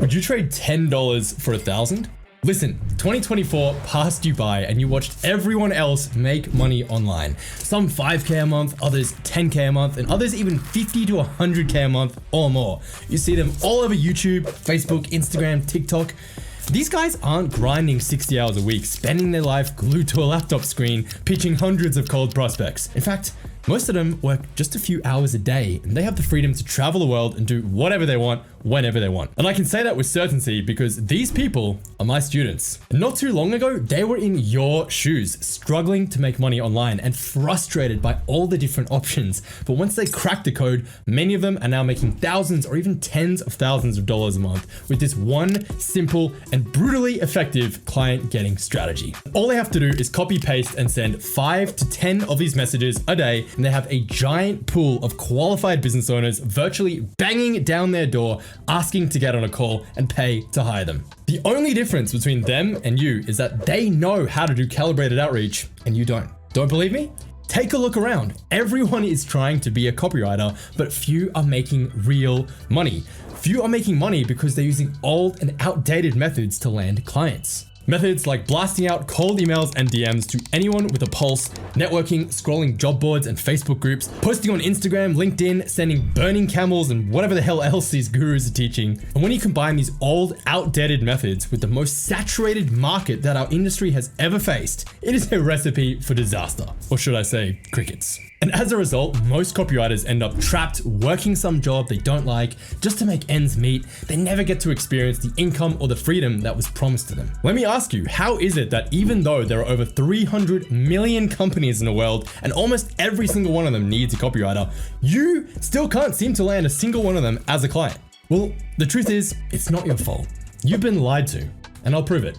Would you trade $10 for 1,000? Listen, 2024 passed you by and you watched everyone else make money online. Some 5K a month, others 10K a month, and others even 50 to 100K a month or more. You see them all over YouTube, Facebook, Instagram, TikTok. These guys aren't grinding 60 hours a week, spending their life glued to a laptop screen, pitching hundreds of cold prospects. In fact, most of them work just a few hours a day, and they have the freedom to travel the world and do whatever they want, whenever they want. And I can say that with certainty because these people are my students. And not too long ago, they were in your shoes, struggling to make money online and frustrated by all the different options. But once they cracked the code, many of them are now making thousands or even tens of thousands of dollars a month with this one simple and brutally effective client getting strategy. All they have to do is copy, paste, and send 5 to 10 of these messages a day, and they have a giant pool of qualified business owners virtually banging down their door, asking to get on a call and pay to hire them. The only difference between them and you is that they know how to do calibrated outreach and you don't. Don't believe me? Take a look around. Everyone is trying to be a copywriter, but few are making real money. Few are making money because they're using old and outdated methods to land clients. Methods like blasting out cold emails and DMs to anyone with a pulse, networking, scrolling job boards and Facebook groups, posting on Instagram, LinkedIn, sending burning camels and whatever the hell else these gurus are teaching. And when you combine these old, outdated methods with the most saturated market that our industry has ever faced, it is a recipe for disaster. Or should I say, crickets. And as a result, most copywriters end up trapped working some job they don't like just to make ends meet. They never get to experience the income or the freedom that was promised to them. Let me ask you, how is it that even though there are over 300 million companies in the world and almost every single one of them needs a copywriter, you still can't seem to land a single one of them as a client? Well, the truth is, it's not your fault. You've been lied to, and I'll prove it.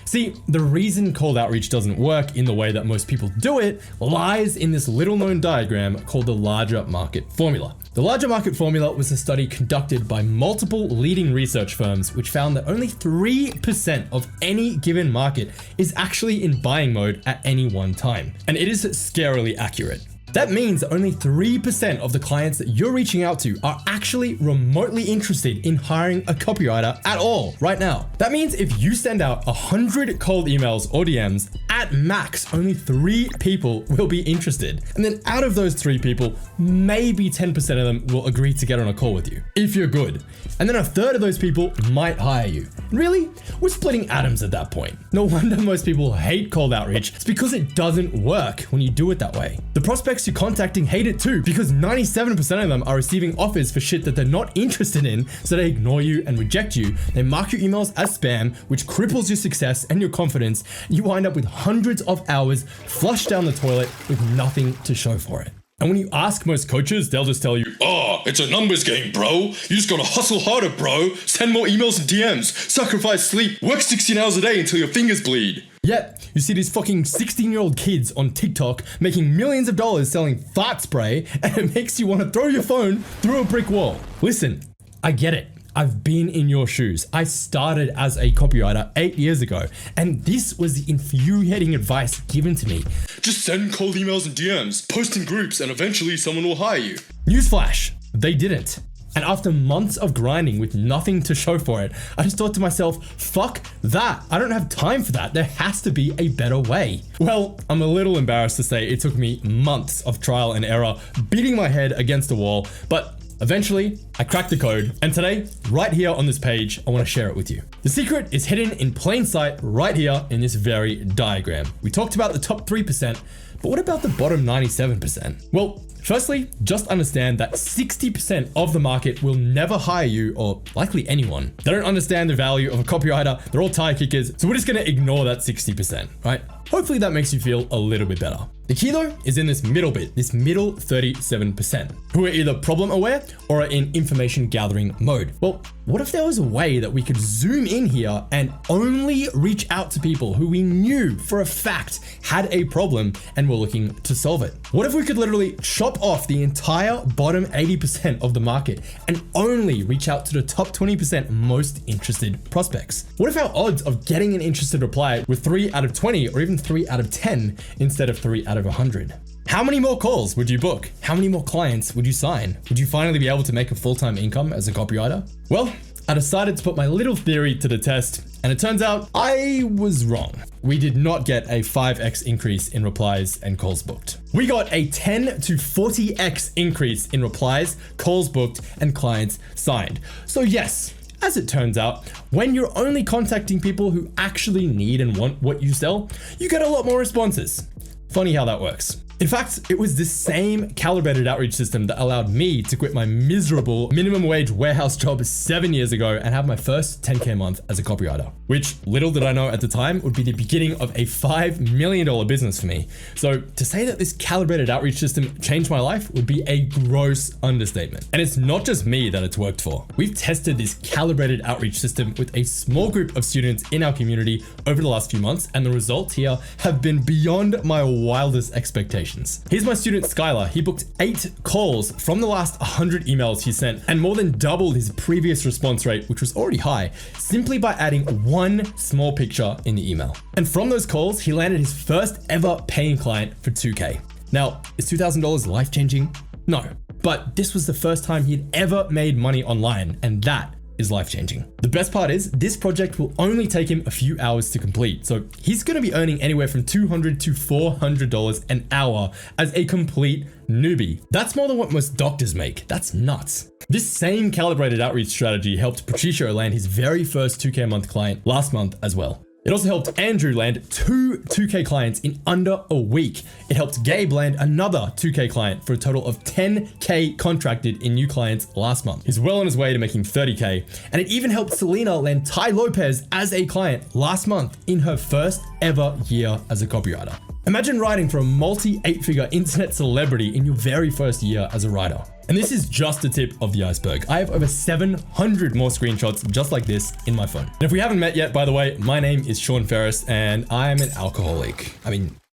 See, the reason cold outreach doesn't work in the way that most people do it lies in this little known diagram called the larger market formula. The larger market formula was a study conducted by multiple leading research firms which found that only 3% of any given market is actually in buying mode at any one time. And it is scarily accurate. That means that only 3% of the clients that you're reaching out to are actually remotely interested in hiring a copywriter at all right now. That means if you send out 100 cold emails or DMs, at max, only 3 people will be interested. And then out of those 3 people, maybe 10% of them will agree to get on a call with you, if you're good. And then a third of those people might hire you. Really? We're splitting atoms at that point. No wonder most people hate cold outreach. It's because it doesn't work when you do it that way. The prospects you're contacting hate it too, because 97% of them are receiving offers for shit that they're not interested in, so they ignore you and reject you. They mark your emails as spam, which cripples your success and your confidence. You wind up with hundreds of hours flushed down the toilet with nothing to show for it. And when you ask most coaches, they'll just tell you, "Oh, it's a numbers game, bro. You just gotta hustle harder, bro. Send more emails and DMs. Sacrifice sleep. Work 16 hours a day until your fingers bleed." Yet, you see these fucking 16-year-old kids on TikTok making millions of dollars selling fart spray, and it makes you want to throw your phone through a brick wall. Listen, I get it. I've been in your shoes. I started as a copywriter 8 years ago, and this was the infuriating advice given to me. Just send cold emails and DMs, post in groups, and eventually someone will hire you. Newsflash, they didn't. And after months of grinding with nothing to show for it, I just thought to myself, fuck that. I don't have time for that. There has to be a better way. Well, I'm a little embarrassed to say it took me months of trial and error, beating my head against a wall, but eventually, I cracked the code, and today, right here on this page, I want to share it with you. The secret is hidden in plain sight right here in this very diagram. We talked about the top 3%, but what about the bottom 97%? Well, firstly, just understand that 60% of the market will never hire you, or likely anyone. They don't understand the value of a copywriter, they're all tire kickers, so we're just gonna ignore that 60%, right? Hopefully that makes you feel a little bit better. The key though is in this middle bit, this middle 37%, who are either problem aware or are in information gathering mode. Well, what if there was a way that we could zoom in here and only reach out to people who we knew for a fact had a problem and were looking to solve it? What if we could literally chop off the entire bottom 80% of the market and only reach out to the top 20% most interested prospects? What if our odds of getting an interested reply were 3 out of 20 or even 3 out of 10 instead of 3 out of 100? How many more calls would you book? How many more clients would you sign? Would you finally be able to make a full-time income as a copywriter? Well, I decided to put my little theory to the test, and it turns out I was wrong. We did not get a 5x increase in replies and calls booked. We got a 10 to 40x increase in replies, calls booked, and clients signed. So yes, as it turns out, when you're only contacting people who actually need and want what you sell, you get a lot more responses. Funny how that works. In fact, it was this same calibrated outreach system that allowed me to quit my miserable minimum wage warehouse job 7 years ago and have my first 10K a month as a copywriter, which little did I know at the time would be the beginning of a $5 million business for me. So to say that this calibrated outreach system changed my life would be a gross understatement. And it's not just me that it's worked for. We've tested this calibrated outreach system with a small group of students in our community over the last few months, and the results here have been beyond my wildest expectations. Here's my student Skylar. He booked 8 calls from the last 100 emails he sent and more than doubled his previous response rate, which was already high, simply by adding one small picture in the email. And from those calls, he landed his first ever paying client for $2K. Now, is $2,000 life-changing? No, but this was the first time he'd ever made money online, and that is life-changing. The best part is this project will only take him a few hours to complete. So he's going to be earning anywhere from $200 to $400 an hour as a complete newbie. That's more than what most doctors make. That's nuts. This same calibrated outreach strategy helped Patricio land his very first 2K a month client last month as well. It also helped Andrew land 2K clients in under a week. It helped Gabe land another 2K client for a total of 10K contracted in new clients last month. He's well on his way to making 30K. And it even helped Selena land Ty Lopez as a client last month in her first ever year as a copywriter. Imagine writing for a multi-8-figure internet celebrity in your very first year as a writer. And this is just the tip of the iceberg. I have over 700 more screenshots just like this in my phone. And if we haven't met yet, by the way, my name is Sean Ferres and I'm an alcoholic.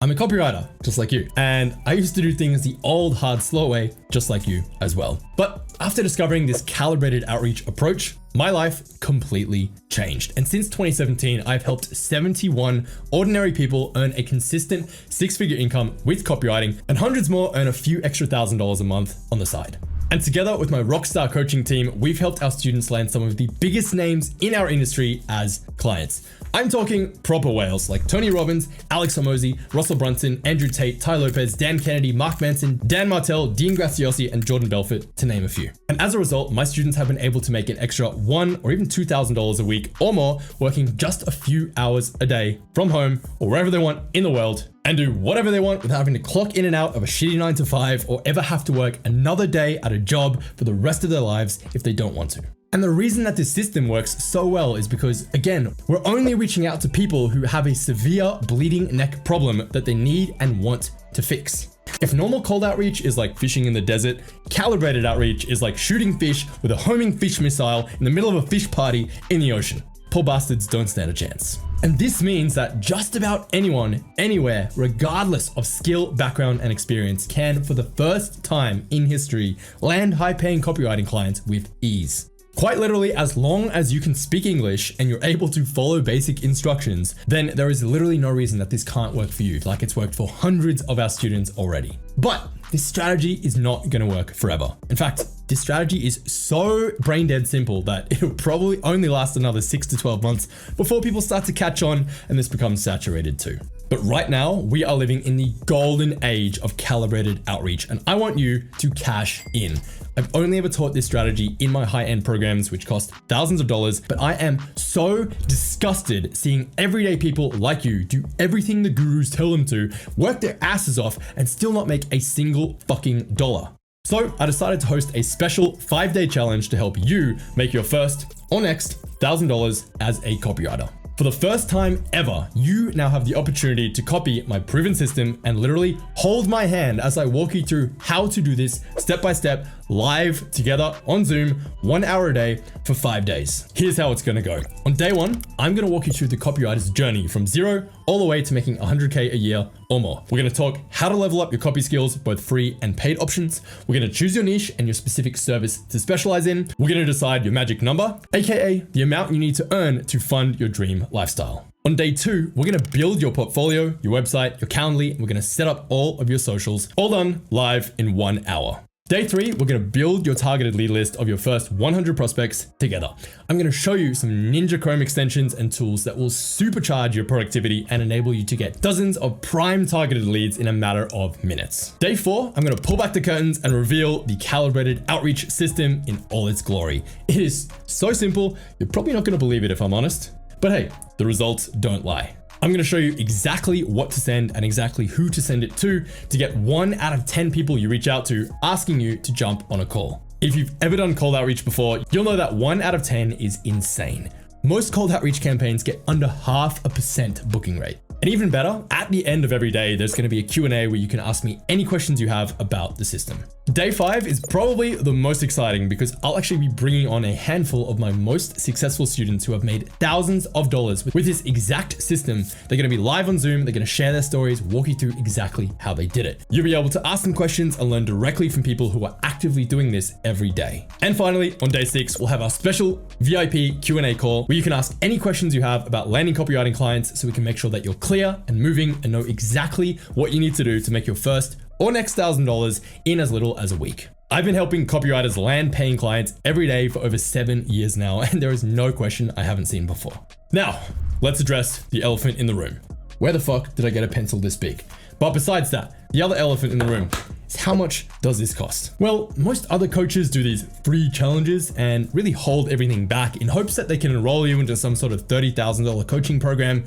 I'm a copywriter, just like you. And I used to do things the old, hard, slow way, just like you as well. But after discovering this calibrated outreach approach, my life completely changed. And since 2017, I've helped 71 ordinary people earn a consistent 6-figure income with copywriting, and hundreds more earn a few extra $1,000s a month on the side. And together with my rockstar coaching team, we've helped our students land some of the biggest names in our industry as clients. I'm talking proper whales like Tony Robbins, Alex Hormozi, Russell Brunson, Andrew Tate, Ty Lopez, Dan Kennedy, Mark Manson, Dan Martell, Dean Graziosi, and Jordan Belfort, to name a few. And as a result, my students have been able to make an extra $1,000 or even $2,000 a week or more working just a few hours a day from home or wherever they want in the world, and do whatever they want without having to clock in and out of a shitty 9 to 5 or ever have to work another day at a job for the rest of their lives if they don't want to. And the reason that this system works so well is because, again, we're only reaching out to people who have a severe bleeding neck problem that they need and want to fix. If normal cold outreach is like fishing in the desert, calibrated outreach is like shooting fish with a homing fish missile in the middle of a fish party in the ocean. Poor bastards don't stand a chance. And this means that just about anyone, anywhere, regardless of skill, background, and experience, can, for the first time in history, land high-paying copywriting clients with ease. Quite literally, as long as you can speak English and you're able to follow basic instructions, then there is literally no reason that this can't work for you, like it's worked for hundreds of our students already. But this strategy is not going to work forever. In fact, this strategy is so brain dead simple that it'll probably only last another 6 to 12 months before people start to catch on and this becomes saturated too. But right now, we are living in the golden age of calibrated outreach, and I want you to cash in. I've only ever taught this strategy in my high-end programs, which cost thousands of dollars, but I am so disgusted seeing everyday people like you do everything the gurus tell them to, work their asses off, and still not make a single fucking dollar. So I decided to host a special 5-day challenge to help you make your first or next $1,000 as a copywriter. For the first time ever, you now have the opportunity to copy my proven system and literally hold my hand as I walk you through how to do this step by step, live together on Zoom, 1 hour a day for 5 days. Here's how it's gonna go. On day 1, I'm gonna walk you through the copywriter's journey from zero all the way to making 100K a year or more. We're gonna talk how to level up your copy skills, both free and paid options. We're gonna choose your niche and your specific service to specialize in. We're gonna decide your magic number, AKA the amount you need to earn to fund your dream lifestyle. On day 2, we're gonna build your portfolio, your website, your Calendly, and we're gonna set up all of your socials, all done live in 1 hour. Day 3, we're gonna build your targeted lead list of your first 100 prospects together. I'm gonna show you some Ninja Chrome extensions and tools that will supercharge your productivity and enable you to get dozens of prime targeted leads in a matter of minutes. Day 4, I'm gonna pull back the curtains and reveal the calibrated outreach system in all its glory. It is so simple, you're probably not gonna believe it if I'm honest, but hey, the results don't lie. I'm gonna show you exactly what to send and exactly who to send it to get 1 out of 10 people you reach out to asking you to jump on a call. If you've ever done cold outreach before, you'll know that 1 out of 10 is insane. Most cold outreach campaigns get under 0.5% booking rate. And even better, at the end of every day, there's gonna be a Q&A where you can ask me any questions you have about the system. Day 5 is probably the most exciting because I'll actually be bringing on a handful of my most successful students who have made thousands of dollars with this exact system. They're gonna be live on Zoom, they're gonna share their stories, walk you through exactly how they did it. You'll be able to ask them questions and learn directly from people who are actively doing this every day. And finally, on day 6, we'll have our special VIP Q&A call where you can ask any questions you have about landing copywriting clients so we can make sure that you're clear and moving and know exactly what you need to do to make your first or next $1,000 in as little as a week. I've been helping copywriters land paying clients every day for over 7 years now, and there is no question I haven't seen before. Now, let's address the elephant in the room. Where the fuck did I get a pencil this big? But besides that, the other elephant in the room is how much does this cost? Well, most other coaches do these free challenges and really hold everything back in hopes that they can enroll you into some sort of $30,000 coaching program.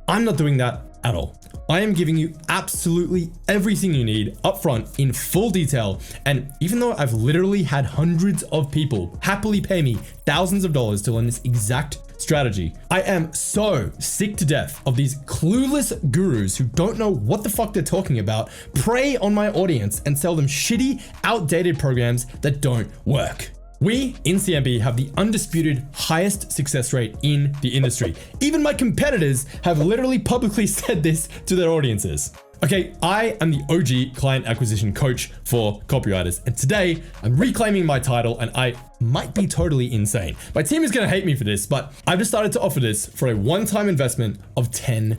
I'm not doing that at all. I am giving you absolutely everything you need upfront in full detail. And even though I've literally had hundreds of people happily pay me thousands of dollars to learn this exact strategy, I am so sick to death of these clueless gurus who don't know what the fuck they're talking about, prey on my audience and sell them shitty, outdated programs that don't work. We in CMB have the undisputed highest success rate in the industry. Even my competitors have literally publicly said this to their audiences. Okay, I am the OG client acquisition coach for copywriters, and today I'm reclaiming my title, and I might be totally insane. My team is gonna hate me for this, but I've decided to offer this for a one-time investment of $10.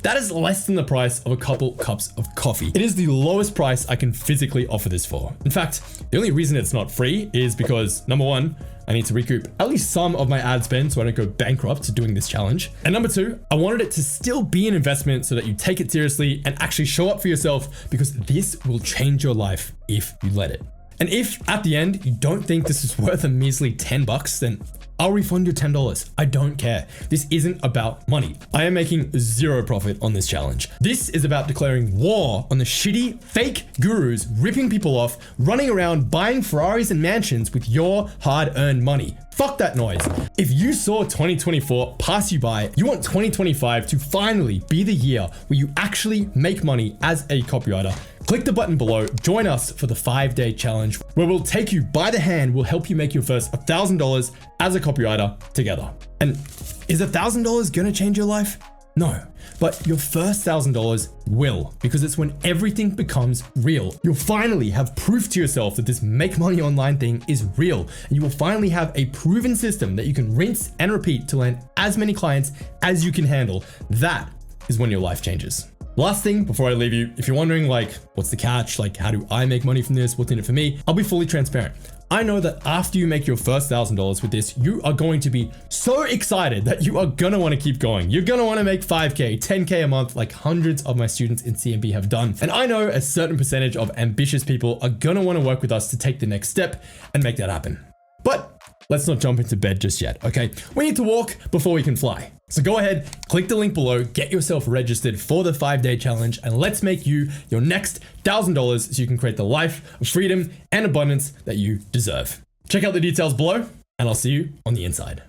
That is less than the price of a couple cups of coffee. It is the lowest price I can physically offer this for. In fact, the only reason it's not free is because, number 1, I need to recoup at least some of my ad spend so I don't go bankrupt doing this challenge. And number 2, I wanted it to still be an investment so that you take it seriously and actually show up for yourself, because this will change your life if you let it. And if at the end you don't think this is worth a measly $10, then I'll refund your $10. I don't care. This isn't about money. I am making zero profit on this challenge. This is about declaring war on the shitty, fake gurus ripping people off, running around buying Ferraris and mansions with your hard-earned money. Fuck that noise. If you saw 2024 pass you by, you want 2025 to finally be the year where you actually make money as a copywriter. Click the button below, join us for the 5-day challenge where we'll take you by the hand, we'll help you make your first $1,000 as a copywriter together. And is $1,000 gonna change your life? No, but your first $1,000 will, because it's when everything becomes real. You'll finally have proof to yourself that this make money online thing is real, and you will finally have a proven system that you can rinse and repeat to land as many clients as you can handle. That is when your life changes. Last thing before I leave you, if you're wondering like, what's the catch? Like, how do I make money from this? What's in it for me? I'll be fully transparent. I know that after you make your first $1,000 with this, you are going to be so excited that you are gonna wanna keep going. You're gonna wanna make 5K, 10K a month, like hundreds of my students in CMB have done. And I know a certain percentage of ambitious people are gonna wanna work with us to take the next step and make that happen. But let's not jump into bed just yet, okay? We need to walk before we can fly. So go ahead, click the link below, get yourself registered for the 5-day challenge, and let's make you your next $1,000 so you can create the life of freedom and abundance that you deserve. Check out the details below, and I'll see you on the inside.